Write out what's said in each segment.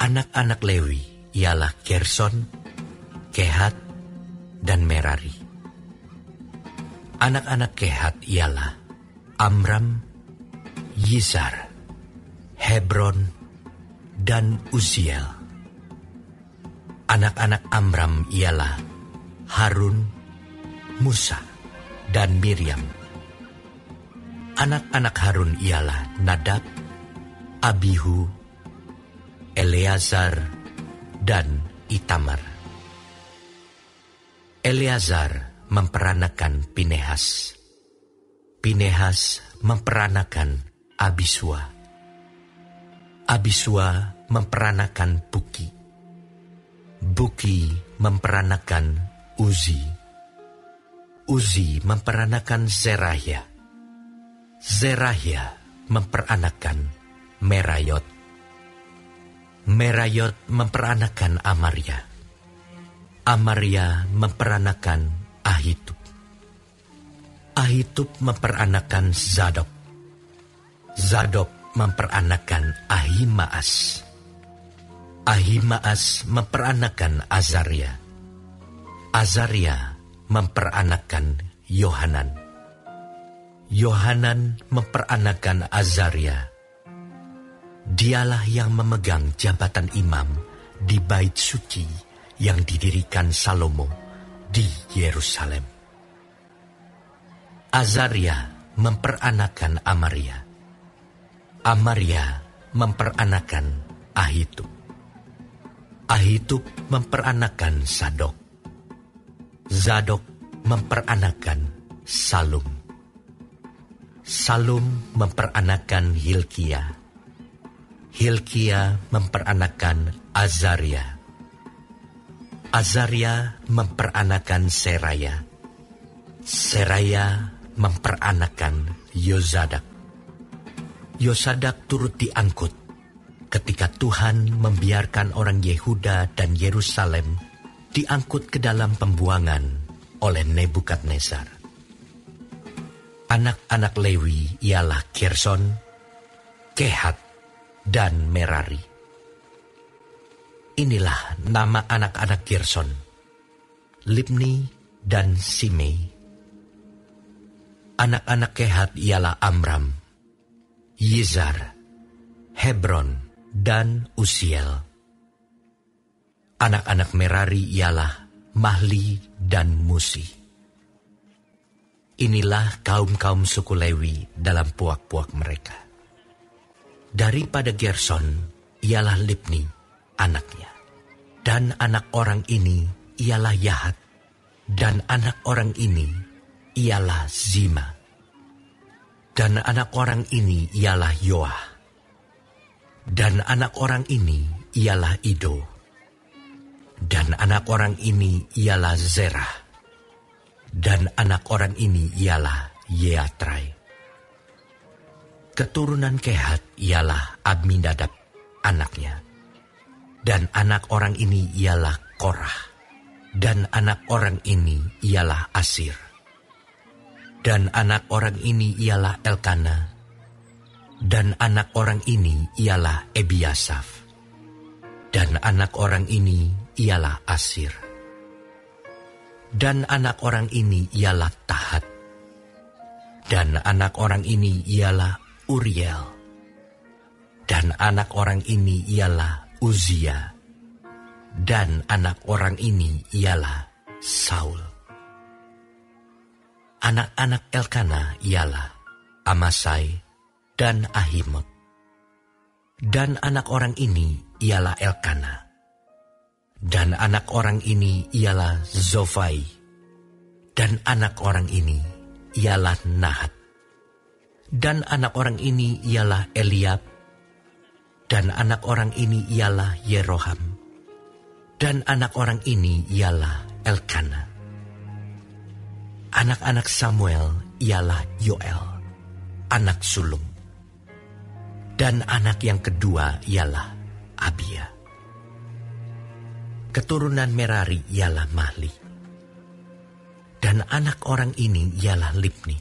Anak-anak Lewi ialah Gerson, Kehat, dan Merari. Anak-anak Kehat ialah Amram, Yizhar, Hebron, dan Uziel. Anak-anak Amram ialah Harun, Musa, dan Miriam. Anak-anak Harun ialah Nadab, Abihu, Eleazar, dan Itamar. Eleazar memperanakan Pinehas. Pinehas memperanakan Abisua. Abisua memperanakan Buki. Buki memperanakan Uzi. Uzi memperanakan Zerahia. Zerahia memperanakan Merayot. Merayot memperanakan Amaria. Amaria memperanakan Ahitub. Ahitub memperanakan Zadok. Zadok memperanakan Ahimaas. Ahimaas memperanakan Azaria. Azaria memperanakan Yohanan. Yohanan memperanakan Azaria. Dialah yang memegang jabatan imam di bait suci yang didirikan Salomo di Yerusalem. Azaria memperanakan Amaria. Amaria memperanakan Ahitub. Ahitub memperanakan Zadok. Zadok memperanakan Salum. Salum memperanakan Hilkia. Hilkia memperanakan Azaria. Azaria memperanakan Seraya. Seraya memperanakan Yozadak. Yozadak turut diangkut ketika Tuhan membiarkan orang Yehuda dan Yerusalem diangkut ke dalam pembuangan oleh Nebukadnezar. Anak-anak Lewi ialah Gerson, Kehat, dan Merari. Inilah nama anak-anak Gerson, Libni dan Simei. Anak-anak Kehat ialah Amram, Yizhar, Hebron, dan Uziel. Anak-anak Merari ialah Mahli dan Musi. Inilah kaum-kaum suku Lewi dalam puak-puak mereka. Daripada Gerson ialah Libni, anaknya. Dan anak orang ini ialah Yahat. Dan anak orang ini ialah Zima. Dan anak orang ini ialah Yoah. Dan anak orang ini ialah Ido. Dan anak orang ini ialah Zerah. Dan anak orang ini ialah Yeatrai. Keturunan Kehat ialah Abinadab, anaknya. Dan anak orang ini ialah Korah. Dan anak orang ini ialah Asir. Dan anak orang ini ialah Elkana. Dan anak orang ini ialah Ebiasaf. Dan anak orang ini ialah Asir. Dan anak orang ini ialah Tahat. Dan anak orang ini ialah Uriel. Dan anak orang ini ialah Uzia. Dan anak orang ini ialah Saul. Anak-anak Elkana ialah Amasai dan Ahimot. Dan anak orang ini ialah Elkana. Dan anak orang ini ialah Zofai. Dan anak orang ini ialah Nahat. Dan anak orang ini ialah Eliab. Dan anak orang ini ialah Yeroham. Dan anak orang ini ialah Elkana. Anak-anak Samuel ialah Yoel, anak sulung. Dan anak yang kedua ialah Abia. Keturunan Merari ialah Mahli. Dan anak orang ini ialah Libni.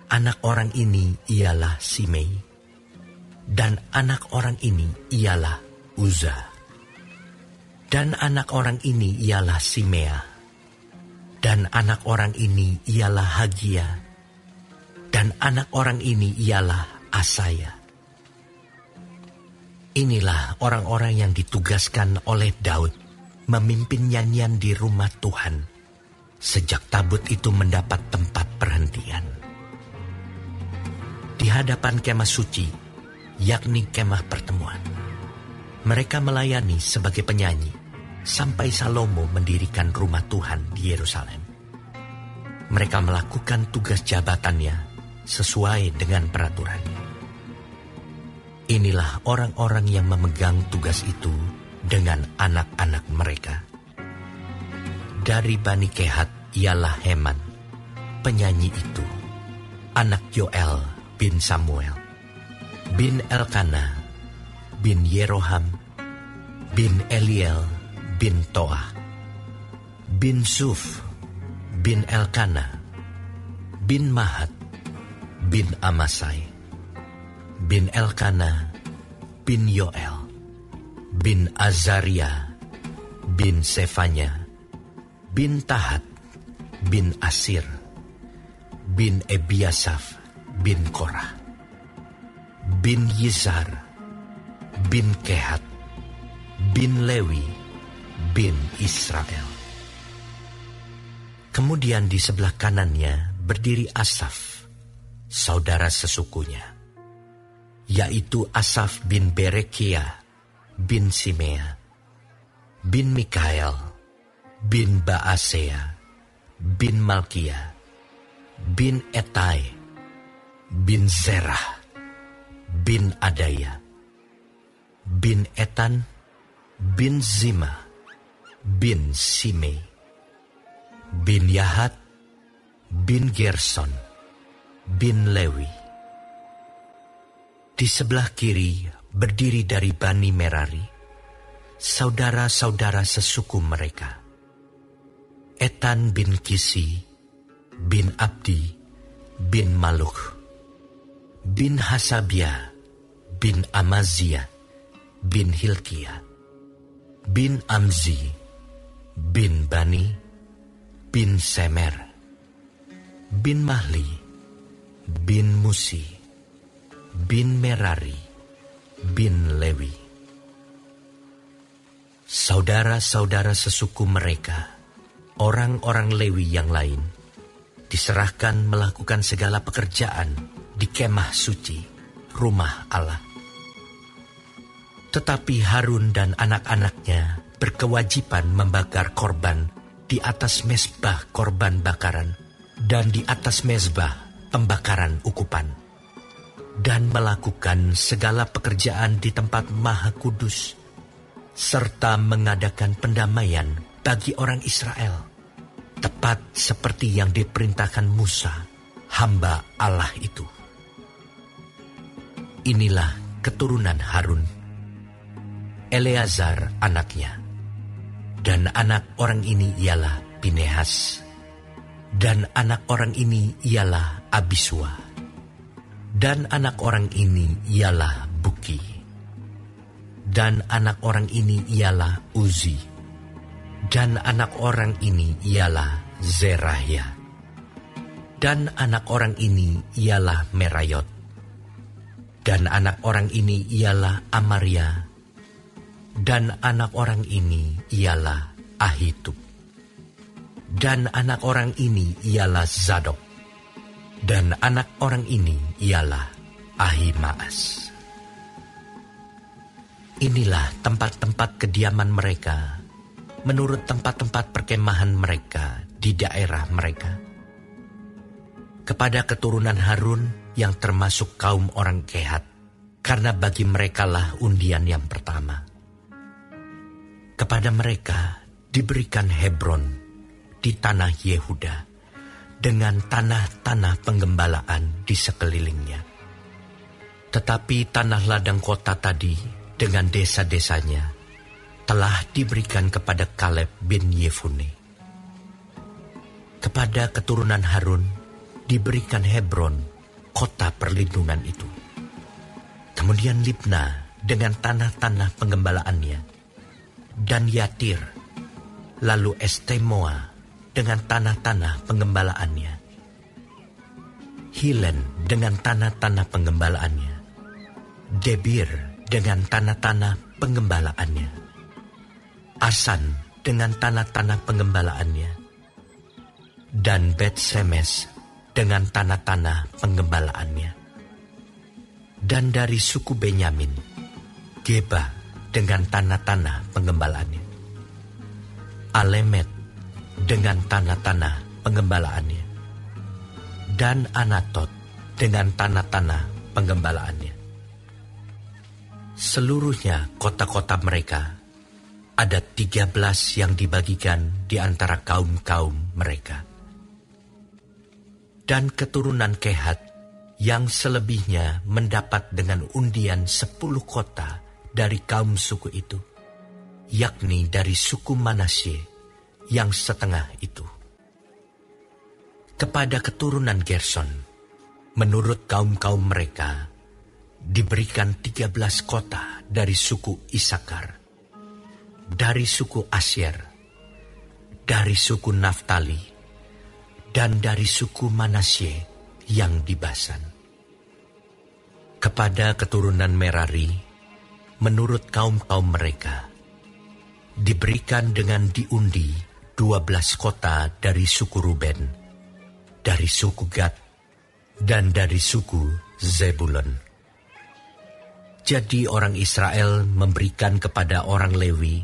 Anak orang ini ialah Simei. Dan anak orang ini ialah Uza. Dan anak orang ini ialah Simea. Dan anak orang ini ialah Hagia. Dan anak orang ini ialah Asaya. Inilah orang-orang yang ditugaskan oleh Daud memimpin nyanyian di rumah Tuhan sejak tabut itu mendapat tempat perhentian. Di hadapan kemah suci, yakni kemah pertemuan, mereka melayani sebagai penyanyi sampai Salomo mendirikan rumah Tuhan di Yerusalem. Mereka melakukan tugas jabatannya sesuai dengan peraturannya. Inilah orang-orang yang memegang tugas itu dengan anak-anak mereka. Dari Bani Kehat ialah Heman, penyanyi itu, anak Yoel bin Samuel, bin Elkana, bin Yeroham, bin Eliel, bin Toah, bin Suf, bin Elkana, bin Mahat, bin Amasai, bin Elkana, bin Yoel, bin Azaria, bin Sefanya, bin Tahat, bin Asir, bin Ebiasaf, bin Korah, bin Yizhar, bin Kehat, bin Lewi, bin Israel. Kemudian di sebelah kanannya berdiri Asaf, saudara sesukunya, yaitu Asaf bin Berekia, bin Simea, bin Mikael, bin Baasea, bin Malkia, bin Etai, bin Zerah, bin Adaya, bin Etan, bin Zima, bin Simei, bin Yahat, bin Gerson, bin Lewi. Di sebelah kiri berdiri dari Bani Merari, saudara-saudara sesuku mereka, Etan bin Kisi, bin Abdi, bin Maluk, bin Hasabia, bin Amazia, bin Hilkia, bin Amzi, bin Bani, bin Semer, bin Mahli, bin Musi, bin Merari, bin Lewi. Saudara-saudara sesuku mereka, orang-orang Lewi yang lain, diserahkan melakukan segala pekerjaan di kemah suci, rumah Allah. Tetapi Harun dan anak-anaknya berkewajiban membakar korban di atas mezbah korban bakaran dan di atas mezbah pembakaran ukupan, dan melakukan segala pekerjaan di tempat Maha Kudus, serta mengadakan pendamaian bagi orang Israel, tepat seperti yang diperintahkan Musa, hamba Allah itu. Inilah keturunan Harun, Eleazar anaknya, dan anak orang ini ialah Pinehas, dan anak orang ini ialah Abisua, dan anak orang ini ialah Buki, dan anak orang ini ialah Uzi, dan anak orang ini ialah Zerahya, dan anak orang ini ialah Merayot, dan anak orang ini ialah Amaria, dan anak orang ini ialah Ahitub, dan anak orang ini ialah Zadok, dan anak orang ini ialah Ahimaas. Inilah tempat-tempat kediaman mereka, menurut tempat-tempat perkemahan mereka di daerah mereka. Kepada keturunan Harun yang termasuk kaum orang Kehat, karena bagi merekalah undian yang pertama. Kepada mereka diberikan Hebron di tanah Yehuda, dengan tanah-tanah penggembalaan di sekelilingnya. Tetapi tanah ladang kota tadi dengan desa-desanya telah diberikan kepada Kaleb bin Yefune. Kepada keturunan Harun diberikan Hebron, kota perlindungan itu. Kemudian Libna dengan tanah-tanah penggembalaannya, dan Yatir, lalu Estemoa dengan tanah-tanah penggembalaannya, Hilen dengan tanah-tanah penggembalaannya, Debir dengan tanah-tanah penggembalaannya, Asan dengan tanah-tanah penggembalaannya, dan Bet-Semes dengan tanah-tanah penggembalaannya. Dan dari suku Benyamin, Geba dengan tanah-tanah penggembalaannya, Alemet dengan tanah-tanah penggembalaannya, dan Anatot dengan tanah-tanah penggembalaannya. Seluruhnya kota-kota mereka ada 13 yang dibagikan di antara kaum-kaum mereka. Dan keturunan Kehat yang selebihnya mendapat dengan undian 10 kota dari kaum suku itu, yakni dari suku Manasye yang setengah itu. Kepada keturunan Gerson, menurut kaum-kaum mereka, diberikan 13 kota dari suku Isakar, dari suku Asyer, dari suku Naftali, dan dari suku Manasye yang di Basan. Kepada keturunan Merari, menurut kaum-kaum mereka, diberikan dengan diundi 12 kota dari suku Ruben, dari suku Gad, dan dari suku Zebulon. Jadi orang Israel memberikan kepada orang Lewi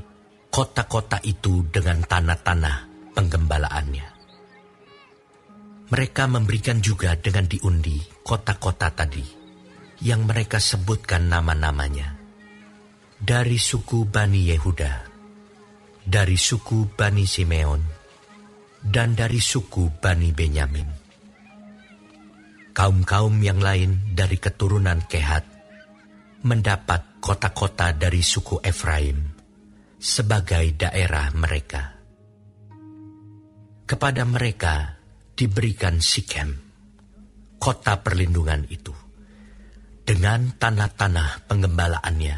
kota-kota itu dengan tanah-tanah penggembalaannya. Mereka memberikan juga dengan diundi kota-kota tadi, yang mereka sebutkan nama-namanya. Dari suku Bani Yehuda, dari suku Bani Simeon, dan dari suku Bani Benyamin. Kaum-kaum yang lain dari keturunan Kehat mendapat kota-kota dari suku Efraim sebagai daerah mereka. Kepada mereka diberikan Sikem, kota perlindungan itu, dengan tanah-tanah penggembalaannya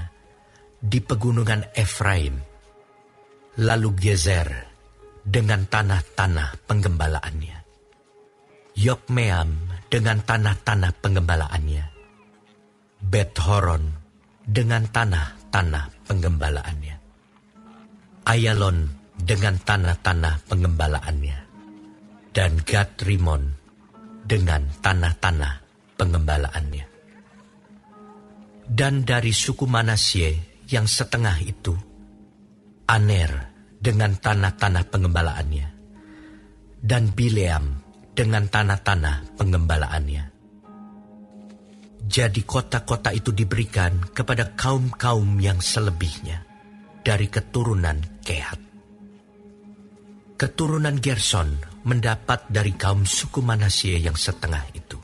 di pegunungan Efraim, lalu Gezer dengan tanah-tanah penggembalaannya, Yokmeam dengan tanah-tanah penggembalaannya, Bet-Horon dengan tanah-tanah penggembalaannya, Ayalon dengan tanah-tanah penggembalaannya, dan Gad-Rimon dengan tanah-tanah pengembalaannya. Dan dari suku Manasye yang setengah itu, Aner dengan tanah-tanah pengembalaannya, dan Bileam dengan tanah-tanah pengembalaannya. Jadi kota-kota itu diberikan kepada kaum-kaum yang selebihnya dari keturunan Kehat. Keturunan Gerson mendapat dari kaum suku Manasye yang setengah itu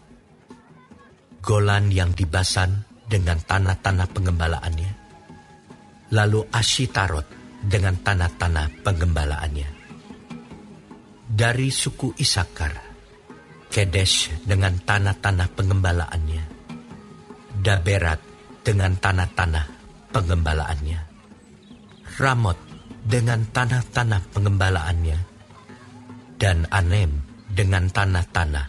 Golan yang di Basan dengan tanah-tanah pengembalaannya, lalu Ashitarot dengan tanah-tanah pengembalaannya. Dari suku Isakar, Kedesh dengan tanah-tanah pengembalaannya, Daberat dengan tanah-tanah pengembalaannya, Ramot dengan tanah-tanah pengembalaannya, dan Anem dengan tanah-tanah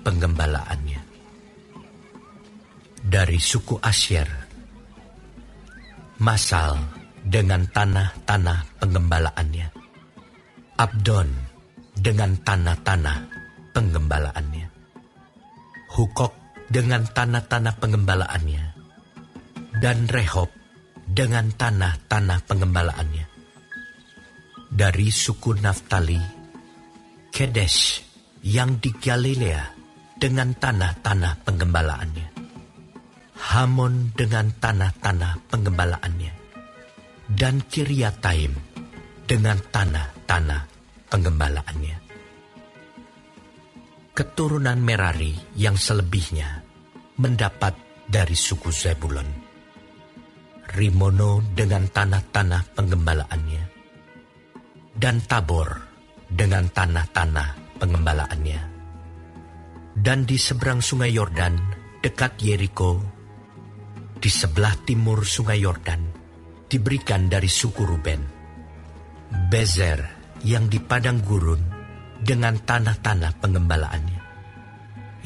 penggembalaannya. Dari suku Asyer, Masal dengan tanah-tanah penggembalaannya, Abdon dengan tanah-tanah penggembalaannya, Hukok dengan tanah-tanah penggembalaannya, dan Rehob dengan tanah-tanah penggembalaannya. Dari suku Naftali, Kedesh yang di Galilea dengan tanah-tanah penggembalaannya, Hamon dengan tanah-tanah penggembalaannya, dan Kiryataim dengan tanah-tanah penggembalaannya. Keturunan Merari yang selebihnya mendapat dari suku Zebulon, Rimono dengan tanah-tanah penggembalaannya, dan Tabor dengan tanah-tanah pengembalaannya. Dan di seberang sungai Yordan, dekat Yeriko, di sebelah timur sungai Yordan diberikan dari suku Ruben. Bezer yang di padang gurun dengan tanah-tanah pengembalaannya.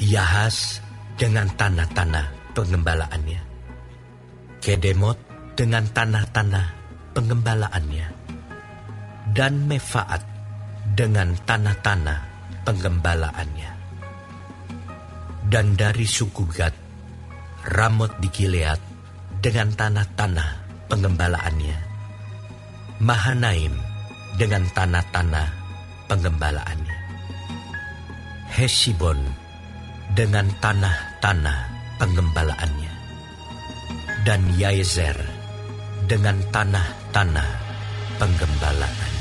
Yahas dengan tanah-tanah pengembalaannya. Kedemot dengan tanah-tanah pengembalaannya. Dan Mefaat dengan tanah-tanah penggembalaannya. Dan dari suku Gad, Ramot di Gilead dengan tanah-tanah pengembalaannya. Mahanaim dengan tanah-tanah pengembalaannya. Hesibon dengan tanah-tanah pengembalaannya. Dan Yaezer dengan tanah-tanah penggembalaannya.